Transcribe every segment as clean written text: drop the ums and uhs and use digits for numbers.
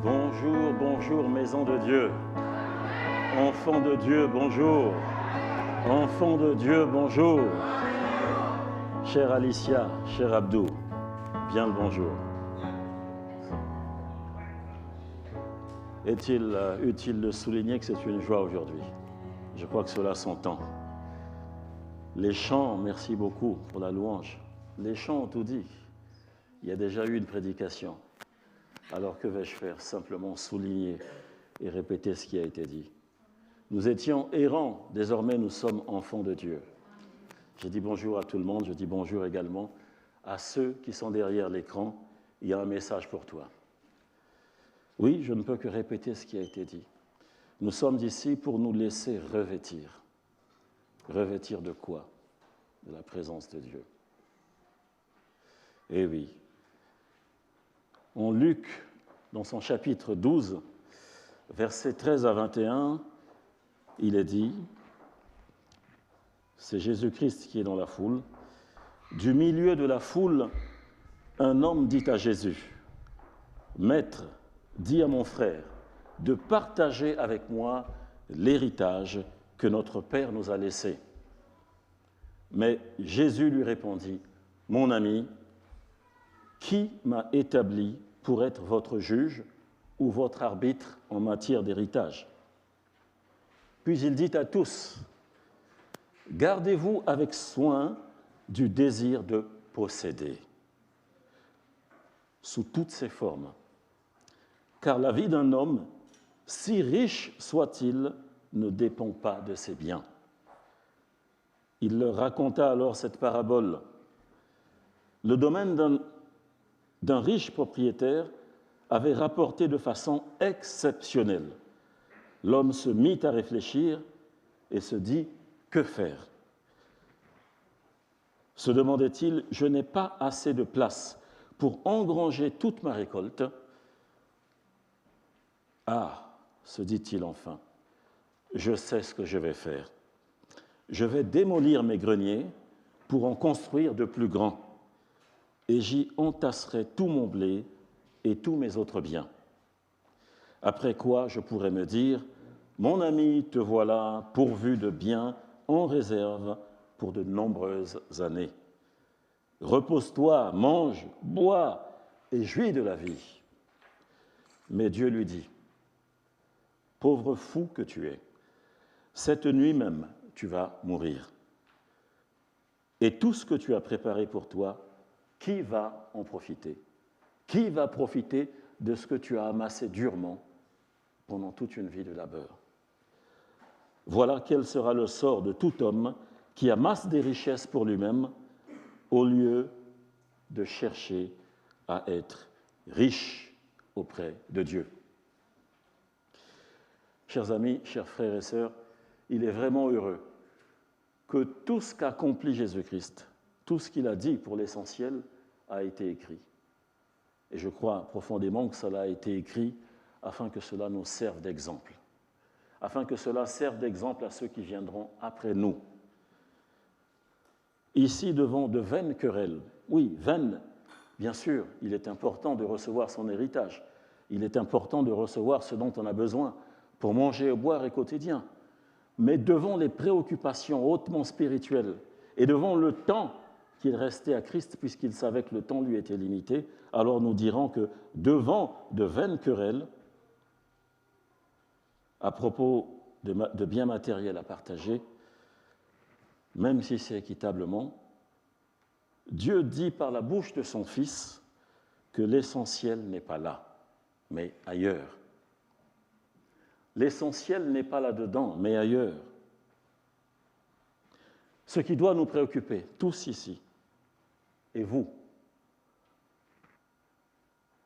Bonjour, bonjour, maison de Dieu. Enfants de Dieu, bonjour. Enfants de Dieu, bonjour. Chère Alicia, cher Abdou, bien le bonjour. Est-il utile de souligner que c'est une joie aujourd'hui? Je crois que cela s'entend. Les chants, merci beaucoup pour la louange. Les chants ont tout dit. Il y a déjà eu une prédication. Alors que vais-je faire? Simplement souligner et répéter ce qui a été dit. Nous étions errants, désormais nous sommes enfants de Dieu. J'ai dit bonjour à tout le monde, je dis bonjour également à ceux qui sont derrière l'écran. Il y a un message pour toi. Oui, je ne peux que répéter ce qui a été dit. Nous sommes ici pour nous laisser revêtir. Revêtir de quoi? De la présence de Dieu. Eh oui. En Luc, dans son chapitre 12, versets 13 à 21, il est dit, c'est Jésus-Christ qui est dans la foule, du milieu de la foule, un homme dit à Jésus, « Maître, dis à mon frère de partager avec moi l'héritage que notre Père nous a laissé. » Mais Jésus lui répondit, « Mon ami, qui m'a établi pour être votre juge ou votre arbitre en matière d'héritage? » Puis il dit à tous, « Gardez-vous avec soin du désir de posséder, sous toutes ses formes, car la vie d'un homme, si riche soit-il, ne dépend pas de ses biens. » Il leur raconta alors cette parabole. Le domaine d'un riche propriétaire avait rapporté de façon exceptionnelle. L'homme se mit à réfléchir et se dit « Que faire ?» Se demandait-il « Je n'ai pas assez de place pour engranger toute ma récolte. » « Ah, se dit-il enfin, je sais ce que je vais faire. Je vais démolir mes greniers pour en construire de plus grands, et j'y entasserai tout mon blé et tous mes autres biens. Après quoi, je pourrai me dire, mon ami, te voilà pourvu de biens en réserve pour de nombreuses années. Repose-toi, mange, bois et jouis de la vie. » Mais Dieu lui dit, « Pauvre fou que tu es, cette nuit même, tu vas mourir. Et tout ce que tu as préparé pour toi, qui va en profiter? Qui va profiter de ce que tu as amassé durement pendant toute une vie de labeur? Voilà quel sera le sort de tout homme qui amasse des richesses pour lui-même au lieu de chercher à être riche auprès de Dieu. » Chers amis, chers frères et sœurs, il est vraiment heureux que tout ce qu'accomplit Jésus-Christ, tout ce qu'il a dit pour l'essentiel, a été écrit. Et je crois profondément que cela a été écrit afin que cela nous serve d'exemple, afin que cela serve d'exemple à ceux qui viendront après nous. Ici, devant de vaines querelles, oui, vaines, bien sûr, il est important de recevoir son héritage, il est important de recevoir ce dont on a besoin pour manger et boire et quotidien. Mais devant les préoccupations hautement spirituelles et devant le temps qu'il restait à Christ, puisqu'il savait que le temps lui était limité, alors nous dirons que devant de vaines querelles, à propos de biens matériels à partager, même si c'est équitablement, Dieu dit par la bouche de son Fils que l'essentiel n'est pas là, mais ailleurs. L'essentiel n'est pas là-dedans, mais ailleurs. Ce qui doit nous préoccuper, tous ici, et vous,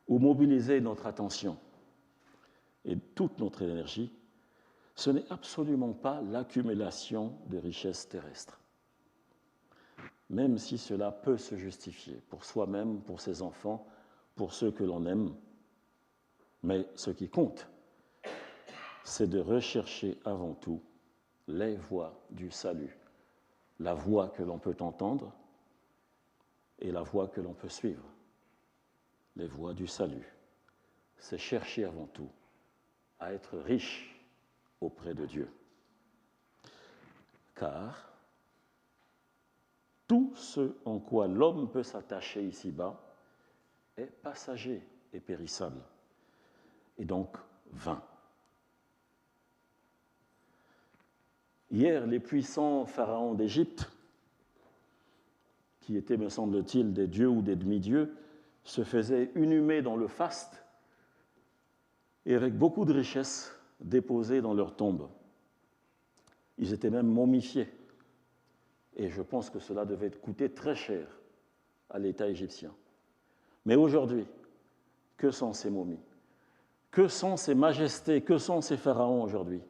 où mobiliser notre attention et toute notre énergie, ce n'est absolument pas l'accumulation de richesses terrestres, même si cela peut se justifier pour soi-même, pour ses enfants, pour ceux que l'on aime. Mais ce qui compte, c'est de rechercher avant tout les voies du salut, la voie que l'on peut entendre et la voie que l'on peut suivre, les voies du salut, c'est chercher avant tout à être riche auprès de Dieu. Car tout ce en quoi l'homme peut s'attacher ici-bas est passager et périssable, et donc vain. Hier, les puissants pharaons d'Égypte, qui étaient, me semble-t-il, des dieux ou des demi-dieux, se faisaient inhumer dans le faste et avec beaucoup de richesses déposées dans leurs tombes. Ils étaient même momifiés. Et je pense que cela devait coûter très cher à l'État égyptien. Mais aujourd'hui, que sont ces momies? Que sont ces majestés? Que sont ces pharaons aujourd'hui?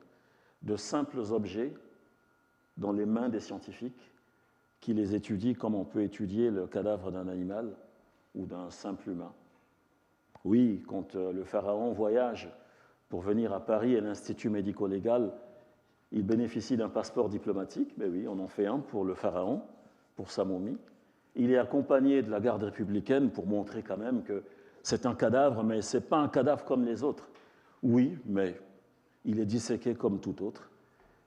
De simples objets dans les mains des scientifiques qui les étudient comme on peut étudier le cadavre d'un animal ou d'un simple humain. Oui, quand le pharaon voyage pour venir à Paris à l'Institut médico-légal, il bénéficie d'un passeport diplomatique, mais oui, on en fait un pour le pharaon, pour sa momie. Il est accompagné de la garde républicaine pour montrer quand même que c'est un cadavre, mais ce n'est pas un cadavre comme les autres. Oui, mais il est disséqué comme tout autre.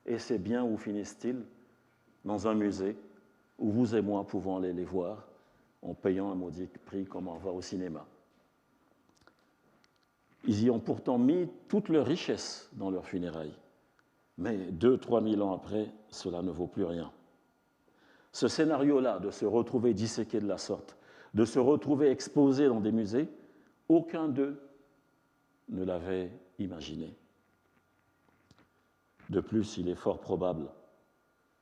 Et c'est bien où finissent-ils? Dans un musée où vous et moi pouvons aller les voir en payant un maudit prix comme on va au cinéma. Ils y ont pourtant mis toute leur richesse dans leurs funérailles. Mais 2-3 000 ans après, cela ne vaut plus rien. Ce scénario-là, de se retrouver disséqué de la sorte, de se retrouver exposé dans des musées, aucun d'eux ne l'avait imaginé. De plus, il est fort probable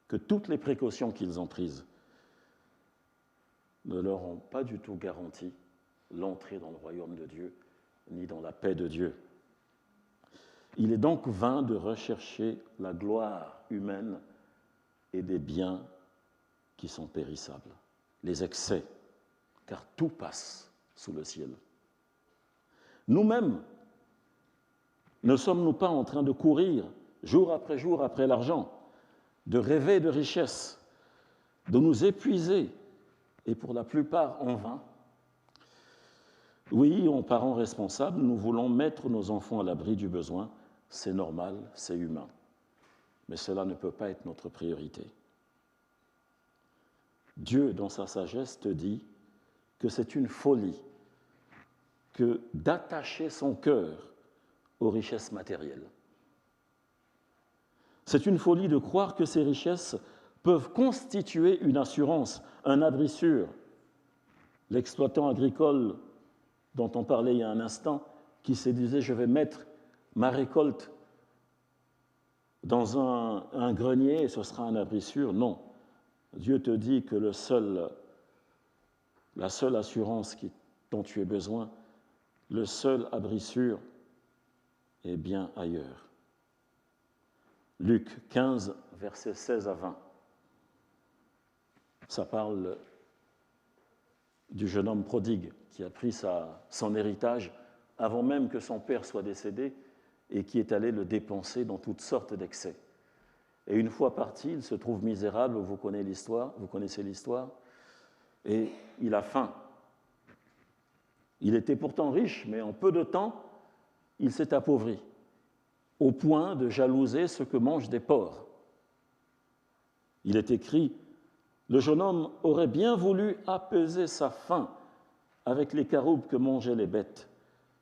que toutes les précautions qu'ils ont prises ne leur ont pas du tout garanti l'entrée dans le royaume de Dieu, ni dans la paix de Dieu. Il est donc vain de rechercher la gloire humaine et des biens qui sont périssables, les excès, car tout passe sous le ciel. Nous-mêmes, ne sommes-nous pas en train de courir jour après l'argent, de rêver de richesse, de nous épuiser, et pour la plupart en vain? Oui, en parents responsables, nous voulons mettre nos enfants à l'abri du besoin. C'est normal, c'est humain. Mais cela ne peut pas être notre priorité. Dieu, dans sa sagesse, te dit que c'est une folie que d'attacher son cœur aux richesses matérielles. C'est une folie de croire que ces richesses peuvent constituer une assurance, un abri sûr. L'exploitant agricole dont on parlait il y a un instant, qui se disait « je vais mettre ma récolte dans un grenier et ce sera un abri sûr ». Non, Dieu te dit que la seule assurance dont tu as besoin, le seul abri sûr est bien ailleurs. Luc 15, versets 16 à 20. Ça parle du jeune homme prodigue qui a pris son héritage avant même que son père soit décédé et qui est allé le dépenser dans toutes sortes d'excès. Et une fois parti, il se trouve misérable, vous connaissez l'histoire, et il a faim. Il était pourtant riche, mais en peu de temps, il s'est appauvri, au point de jalouser ce que mangent des porcs. Il est écrit « Le jeune homme aurait bien voulu apaiser sa faim avec les caroubes que mangeaient les bêtes,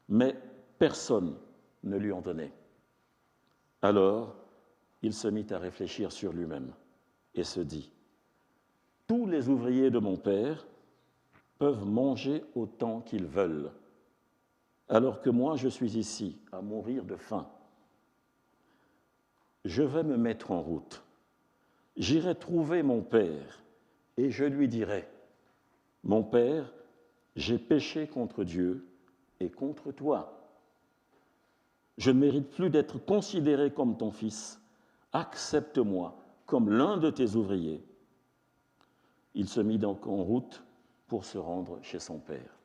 mais personne ne lui en donnait. » Alors, il se mit à réfléchir sur lui-même et se dit « Tous les ouvriers de mon père peuvent manger autant qu'ils veulent, alors que moi je suis ici à mourir de faim. Je vais me mettre en route. J'irai trouver mon père et je lui dirai « Mon père, j'ai péché contre Dieu et contre toi. Je ne mérite plus d'être considéré comme ton fils. Accepte-moi comme l'un de tes ouvriers. » Il se mit donc en route pour se rendre chez son père.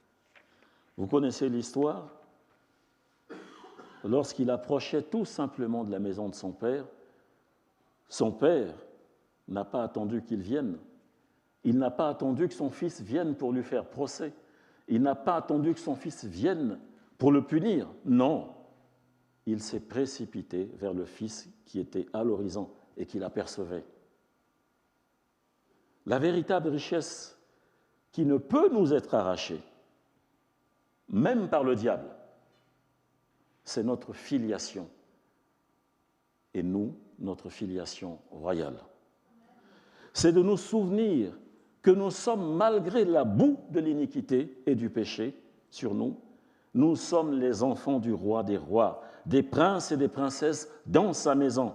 Vous connaissez l'histoire? Lorsqu'il approchait tout simplement de la maison de son père n'a pas attendu qu'il vienne. Il n'a pas attendu que son fils vienne pour lui faire procès. Il n'a pas attendu que son fils vienne pour le punir. Non, il s'est précipité vers le Fils qui était à l'horizon et qui l'apercevait. La véritable richesse qui ne peut nous être arrachée, même par le diable, c'est notre filiation. Et nous, notre filiation royale. C'est de nous souvenir que nous sommes, malgré la boue de l'iniquité et du péché sur nous, nous sommes les enfants du roi des rois, des princes et des princesses dans sa maison.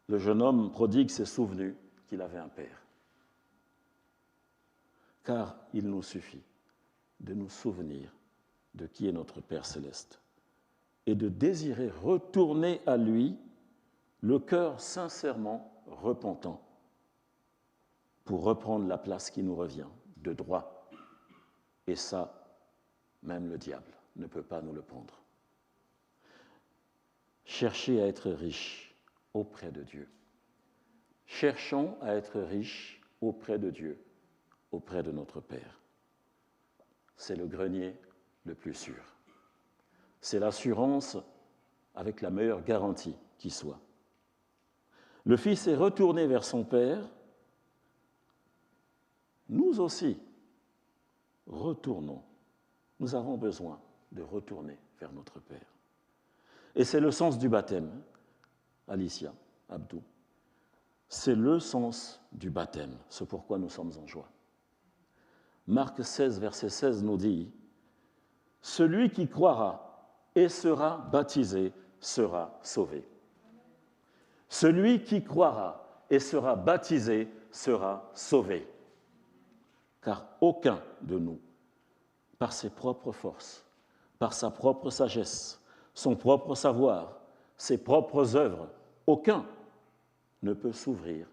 Le jeune homme prodigue s'est souvenu qu'il avait un père. Car il nous suffit de nous souvenir de qui est notre Père céleste et de désirer retourner à lui le cœur sincèrement repentant pour reprendre la place qui nous revient de droit. Et ça, même le diable ne peut pas nous le prendre. Cherchez à être riche auprès de Dieu. Cherchons à être riches auprès de Dieu, auprès de notre Père. C'est le grenier le plus sûr. C'est l'assurance avec la meilleure garantie qui soit. Le Fils est retourné vers son Père. Nous aussi, retournons. Nous avons besoin de retourner vers notre Père. Et c'est le sens du baptême, Alicia, Abdou. C'est le sens du baptême, c'est pourquoi nous sommes en joie. Marc 16, verset 16 nous dit « Celui qui croira et sera baptisé sera sauvé. Celui qui croira et sera baptisé sera sauvé. Car aucun de nous, par ses propres forces, par sa propre sagesse, son propre savoir, ses propres œuvres, aucun ne peut s'ouvrir,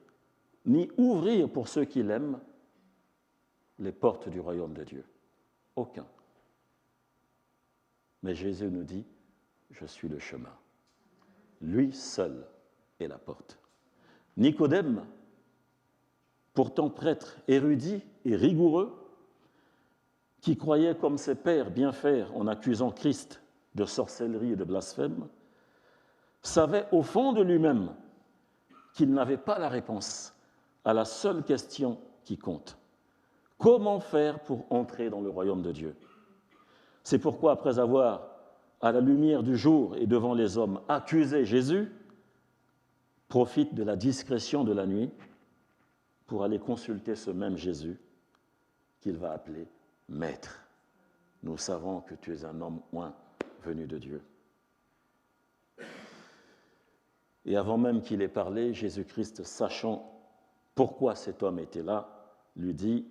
ni ouvrir pour ceux qui l'aiment, les portes du royaume de Dieu. Aucun. Mais Jésus nous dit, je suis le chemin. Lui seul est la porte. Nicodème, pourtant prêtre érudit et rigoureux, qui croyait comme ses pairs bien faire en accusant Christ de sorcellerie et de blasphème, savait au fond de lui-même qu'il n'avait pas la réponse à la seule question qui compte. Comment faire pour entrer dans le royaume de Dieu? C'est pourquoi, après avoir, à la lumière du jour et devant les hommes, accusé Jésus, profite de la discrétion de la nuit pour aller consulter ce même Jésus qu'il va appeler Maître. Nous savons que tu es un homme oint venu de Dieu. Et avant même qu'il ait parlé, Jésus-Christ, sachant pourquoi cet homme était là, lui dit,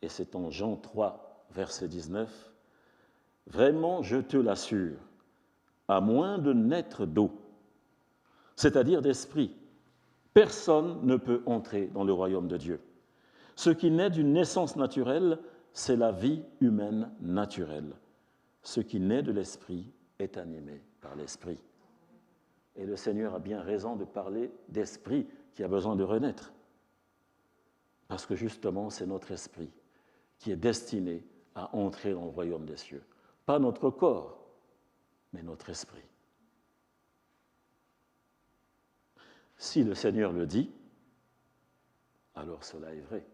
et c'est en Jean 3, verset 19, « Vraiment, je te l'assure, à moins de naître d'eau, c'est-à-dire d'esprit, personne ne peut entrer dans le royaume de Dieu. Ce qui naît d'une naissance naturelle, c'est la vie humaine naturelle. Ce qui naît de l'esprit est animé par l'esprit. » Et le Seigneur a bien raison de parler d'esprit qui a besoin de renaître. Parce que justement, c'est notre esprit qui est destiné à entrer dans le royaume des cieux. Pas notre corps, mais notre esprit. Si le Seigneur le dit, alors cela est vrai.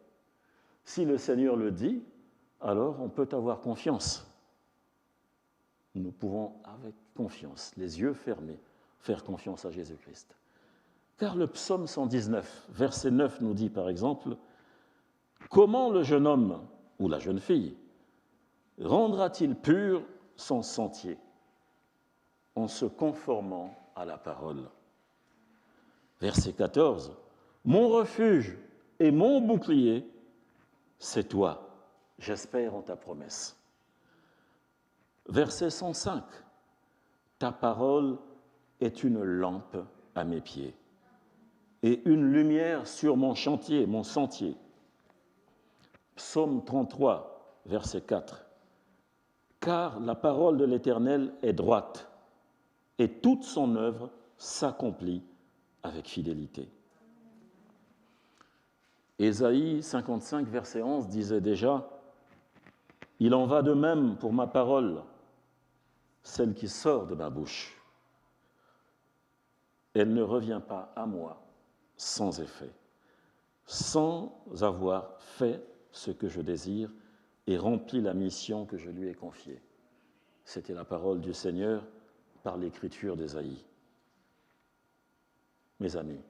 Si le Seigneur le dit, alors on peut avoir confiance. Nous pouvons, avec confiance, les yeux fermés, faire confiance à Jésus-Christ. Car le psaume 119, verset 9 nous dit par exemple, « Comment le jeune homme ou la jeune fille rendra-t-il pur son sentier en se conformant à la parole ?» Verset 14, « Mon refuge et mon bouclier, c'est toi, j'espère en ta promesse. » Verset 105, « Ta parole est une lampe à mes pieds et une lumière sur mon chantier, mon sentier. » Psaume 33, verset 4, « Car la parole de l'Éternel est droite et toute son œuvre s'accomplit avec fidélité. » Ésaïe 55, verset 11 disait déjà Il en va de même pour ma parole, celle qui sort de ma bouche. Elle ne revient pas à moi sans effet, sans avoir fait ce que je désire et rempli la mission que je lui ai confiée. C'était la parole du Seigneur par l'écriture d'Ésaïe. Mes amis,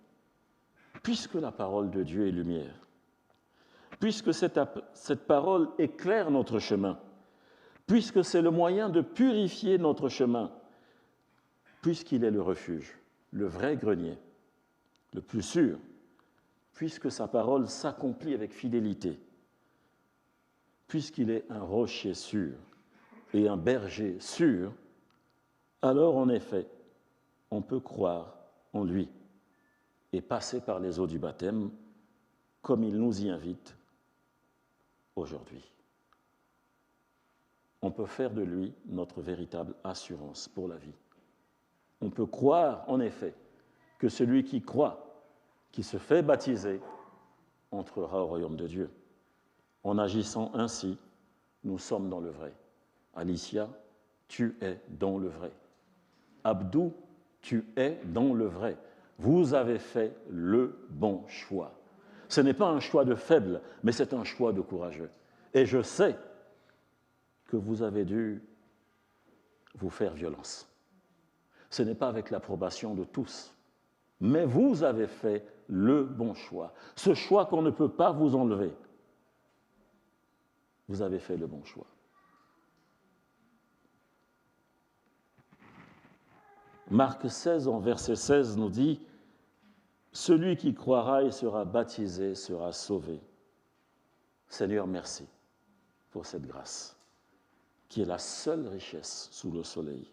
puisque la parole de Dieu est lumière, puisque cette parole éclaire notre chemin, puisque c'est le moyen de purifier notre chemin, puisqu'il est le refuge, le vrai grenier, le plus sûr, puisque sa parole s'accomplit avec fidélité, puisqu'il est un rocher sûr et un berger sûr, alors en effet, on peut croire en lui et passer par les eaux du baptême comme il nous y invite aujourd'hui. On peut faire de lui notre véritable assurance pour la vie. On peut croire, en effet, que celui qui croit, qui se fait baptiser, entrera au royaume de Dieu. En agissant ainsi, nous sommes dans le vrai. Alicia, tu es dans le vrai. Abdou, tu es dans le vrai. Vous avez fait le bon choix. Ce n'est pas un choix de faible, mais c'est un choix de courageux. Et je sais que vous avez dû vous faire violence. Ce n'est pas avec l'approbation de tous, mais vous avez fait le bon choix. Ce choix qu'on ne peut pas vous enlever. Vous avez fait le bon choix. Marc 16, en verset 16, nous dit « Celui qui croira et sera baptisé sera sauvé. » Seigneur, merci pour cette grâce, qui est la seule richesse sous le soleil.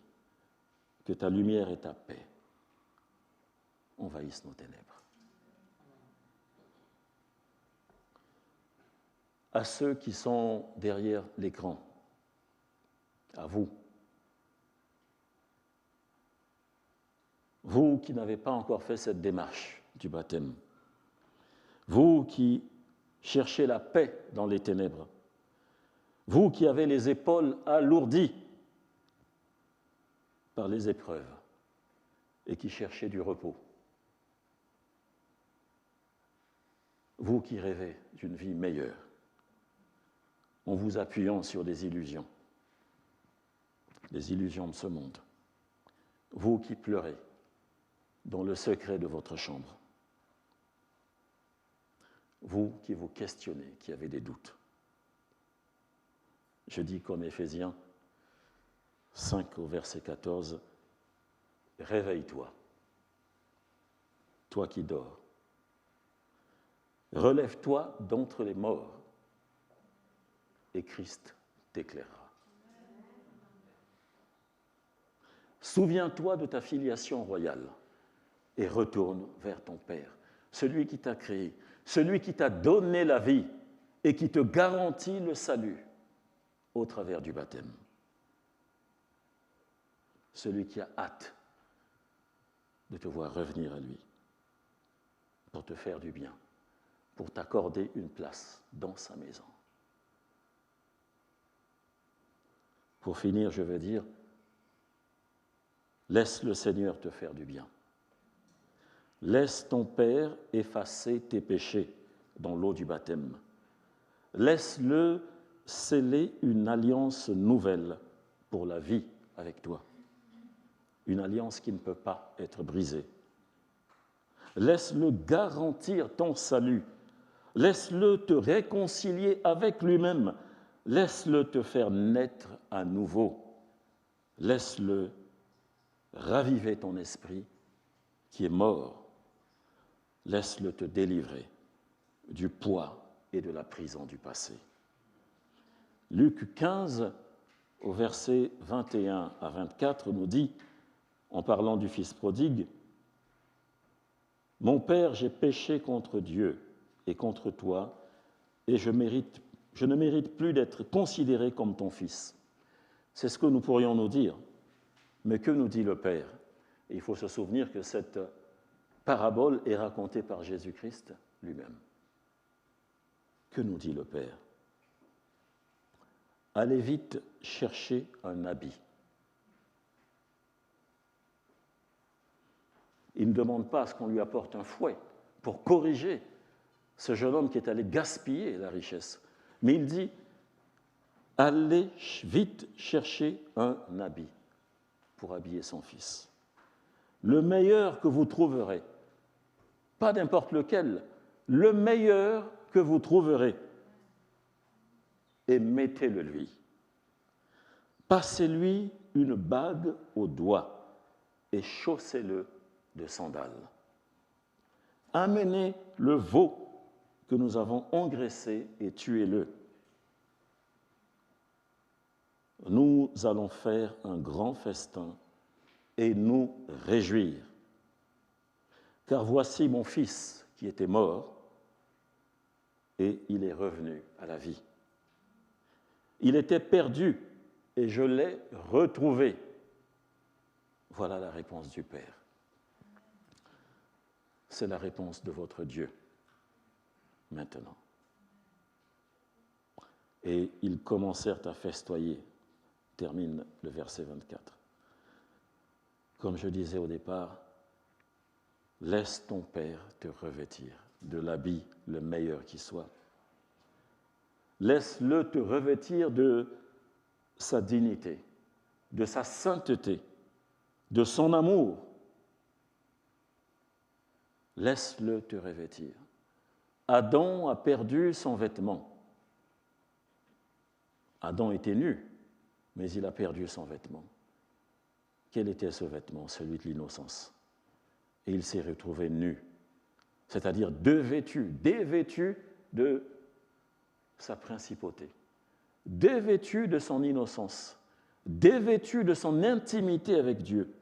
Que ta lumière et ta paix envahissent nos ténèbres. À ceux qui sont derrière l'écran, à vous, vous qui n'avez pas encore fait cette démarche du baptême, vous qui cherchez la paix dans les ténèbres, vous qui avez les épaules alourdies par les épreuves et qui cherchez du repos, vous qui rêvez d'une vie meilleure, en vous appuyant sur des illusions de ce monde, vous qui pleurez dans le secret de votre chambre, vous qui vous questionnez, qui avez des doutes. Je dis comme Éphésiens 5 au verset 14, « Réveille-toi, toi qui dors. Relève-toi d'entre les morts, et Christ t'éclairera. Souviens-toi de ta filiation royale et retourne vers ton Père, celui qui t'a créé, celui qui t'a donné la vie et qui te garantit le salut au travers du baptême. Celui qui a hâte de te voir revenir à lui pour te faire du bien, pour t'accorder une place dans sa maison. Pour finir, je veux dire, laisse le Seigneur te faire du bien. Laisse ton Père effacer tes péchés dans l'eau du baptême. Laisse-le sceller une alliance nouvelle pour la vie avec toi. Une alliance qui ne peut pas être brisée. Laisse-le garantir ton salut. Laisse-le te réconcilier avec lui-même. Laisse-le te faire naître à nouveau. Laisse-le raviver ton esprit qui est mort. Laisse-le te délivrer du poids et de la prison du passé. Luc 15, au verset 21 à 24, nous dit, en parlant du fils prodigue, « Mon Père, j'ai péché contre Dieu et contre toi, et je ne mérite plus d'être considéré comme ton fils. » C'est ce que nous pourrions nous dire. Mais que nous dit le Père? Et il faut se souvenir que cette parabole est racontée par Jésus-Christ lui-même. Que nous dit le Père? allez vite chercher un habit. Il ne demande pas à ce qu'on lui apporte un fouet pour corriger ce jeune homme qui est allé gaspiller la richesse. Mais il dit, allez vite chercher un habit pour habiller son fils. Le meilleur que vous trouverez, pas n'importe lequel, le meilleur que vous trouverez, et mettez-le lui. Passez-lui une bague au doigt et chaussez-le de sandales. Amenez le veau que nous avons engraissé et tuez-le. Nous allons faire un grand festin et nous réjouir. Car voici mon fils qui était mort et il est revenu à la vie. Il était perdu et je l'ai retrouvé. Voilà la réponse du Père. C'est la réponse de votre Dieu, maintenant. Et ils commencèrent à festoyer, termine le verset 24. Comme je disais au départ, laisse ton Père te revêtir de l'habit le meilleur qui soit. Laisse-le te revêtir de sa dignité, de sa sainteté, de son amour. Laisse-le te revêtir. Adam a perdu son vêtement. Adam était nu, mais il a perdu son vêtement. Quel était ce vêtement? Celui de l'innocence. Et il s'est retrouvé nu, c'est-à-dire dévêtu de sa principauté, dévêtu de son innocence, dévêtu de son intimité avec Dieu.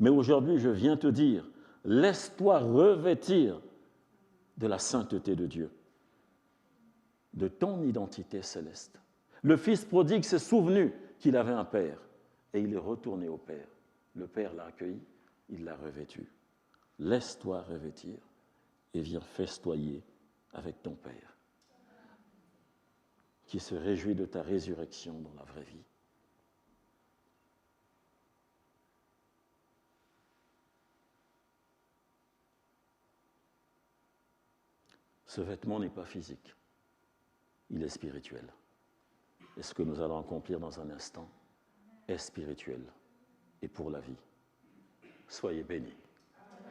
Mais aujourd'hui, je viens te dire, laisse-toi revêtir de la sainteté de Dieu, de ton identité céleste. Le fils prodigue s'est souvenu qu'il avait un père et il est retourné au Père. Le Père l'a accueilli, il l'a revêtu. Laisse-toi revêtir et viens festoyer avec ton Père, qui se réjouit de ta résurrection dans la vraie vie. Ce vêtement n'est pas physique, il est spirituel. Et ce que nous allons accomplir dans un instant est spirituel et pour la vie. Soyez bénis.